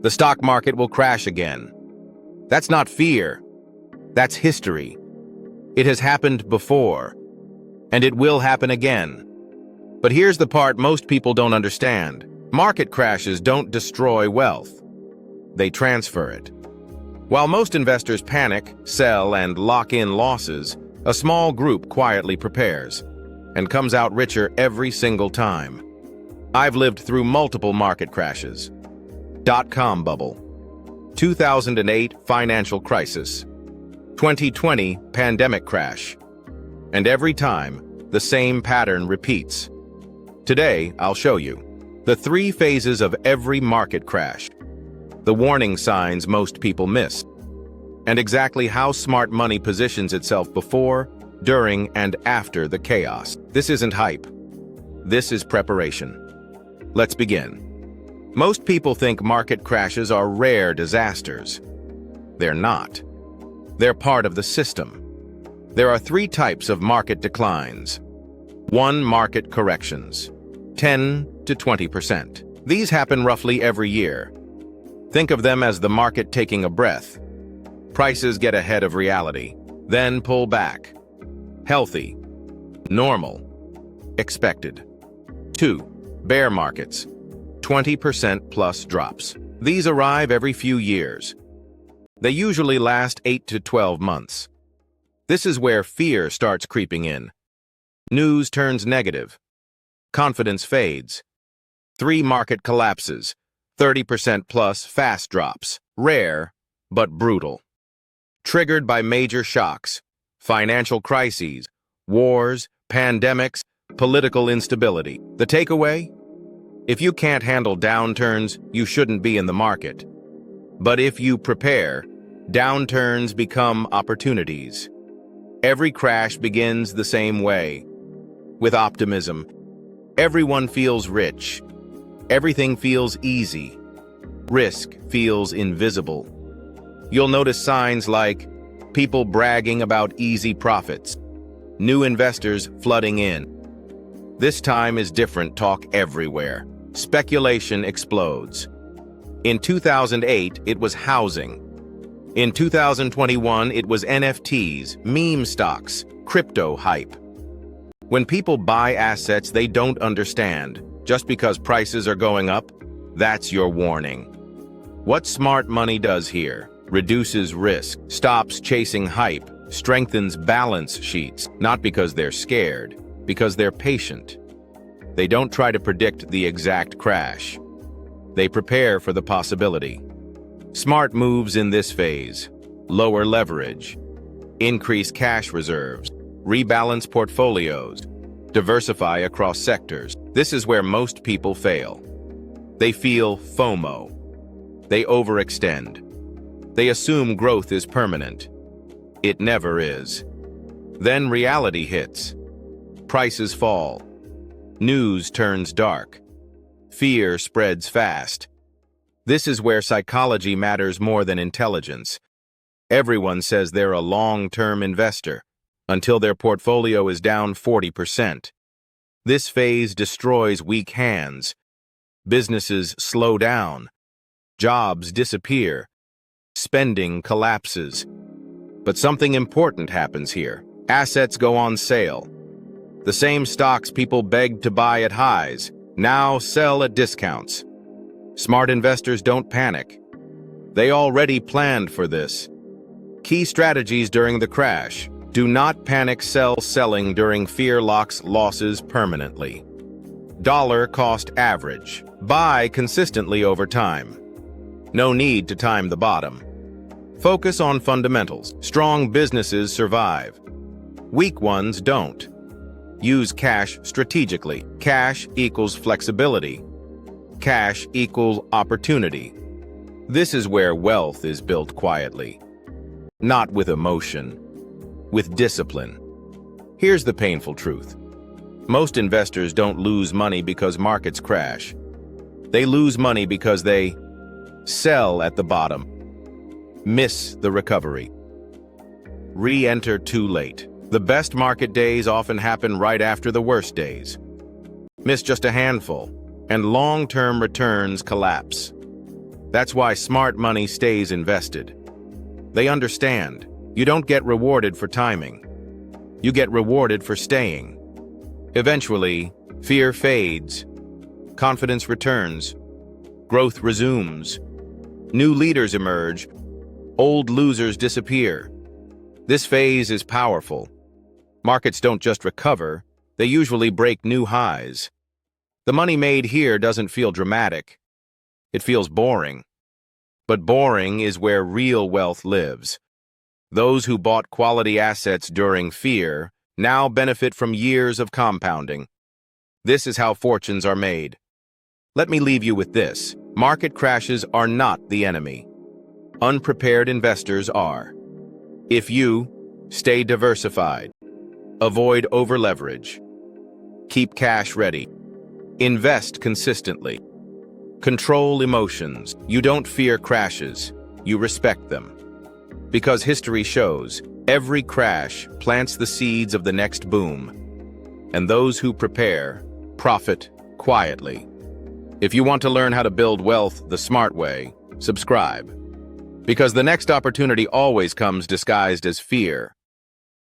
The stock market will crash again. That's not fear. That's history. It has happened before, and it will happen again. But here's the part most people don't understand. Market crashes don't destroy wealth. They transfer it. While most investors panic, sell, and lock in losses, a small group quietly prepares and comes out richer every single time. I've lived through multiple market crashes. Dot-com bubble, 2008 financial crisis, 2020 pandemic crash, and every time, the same pattern repeats. Today, I'll show you the 3 phases of every market crash, the warning signs most people miss, and exactly how smart money positions itself before, during, and after the chaos. This isn't hype. This is preparation. Let's begin. Most people think market crashes are rare disasters. They're not. They're part of the system. There are 3 types of market declines. 1. Market corrections, 10 to 20%. These happen roughly every year. Think of them as the market taking a breath. Prices get ahead of reality, then pull back. Healthy, normal, expected. 2. Bear markets, 20% plus drops. These arrive every few years. They usually last 8 to 12 months. This is where fear starts creeping in. News turns negative. Confidence fades. 3. Market collapses, 30% plus fast drops. Rare, but brutal. Triggered by major shocks, financial crises, wars, pandemics, political instability. The takeaway? If you can't handle downturns, you shouldn't be in the market. But if you prepare, downturns become opportunities. Every crash begins the same way, with optimism. Everyone feels rich. Everything feels easy. Risk feels invisible. You'll notice signs like people bragging about easy profits, new investors flooding in. This time is different talk everywhere. Speculation explodes. In 2008, it was housing. In 2021, it was NFTs, meme stocks, crypto hype. When people buy assets they don't understand, just because prices are going up, that's your warning. What smart money does here? Reduces risk, stops chasing hype, strengthens balance sheets, not because they're scared, because they're patient. They don't try to predict the exact crash. They prepare for the possibility. Smart moves in this phase: lower leverage, increase cash reserves, rebalance portfolios, diversify across sectors. This is where most people fail. They feel FOMO. They overextend. They assume growth is permanent. It never is. Then reality hits. Prices fall. News turns dark. Fear spreads fast. This is where psychology matters more than intelligence. Everyone says they're a long-term investor until their portfolio is down 40%. This phase destroys weak hands. Businesses slow down. Jobs disappear. Spending collapses. But something important happens here. Assets go on sale. The same stocks people begged to buy at highs now sell at discounts. Smart investors don't panic. They already planned for this. Key strategies during the crash: do not panic selling during fear locks losses permanently. Dollar cost average. Buy consistently over time. No need to time the bottom. Focus on fundamentals. Strong businesses survive. Weak ones don't. Use cash strategically. Cash equals flexibility. Cash equals opportunity. This is where wealth is built quietly. Not with emotion, with discipline. Here's the painful truth. Most investors don't lose money because markets crash. They lose money because they sell at the bottom, miss the recovery, re-enter too late. The best market days often happen right after the worst days. Miss just a handful, and long-term returns collapse. That's why smart money stays invested. They understand you don't get rewarded for timing. You get rewarded for staying. Eventually, fear fades, confidence returns, growth resumes, new leaders emerge, old losers disappear. This phase is powerful. Markets don't just recover, they usually break new highs. The money made here doesn't feel dramatic. It feels boring. But boring is where real wealth lives. Those who bought quality assets during fear now benefit from years of compounding. This is how fortunes are made. Let me leave you with this. Market crashes are not the enemy. Unprepared investors are. If you stay diversified, avoid over-leverage, keep cash ready, invest consistently, control emotions, you don't fear crashes, you respect them. Because history shows, every crash plants the seeds of the next boom, and those who prepare profit quietly. If you want to learn how to build wealth the smart way, subscribe. Because the next opportunity always comes disguised as fear.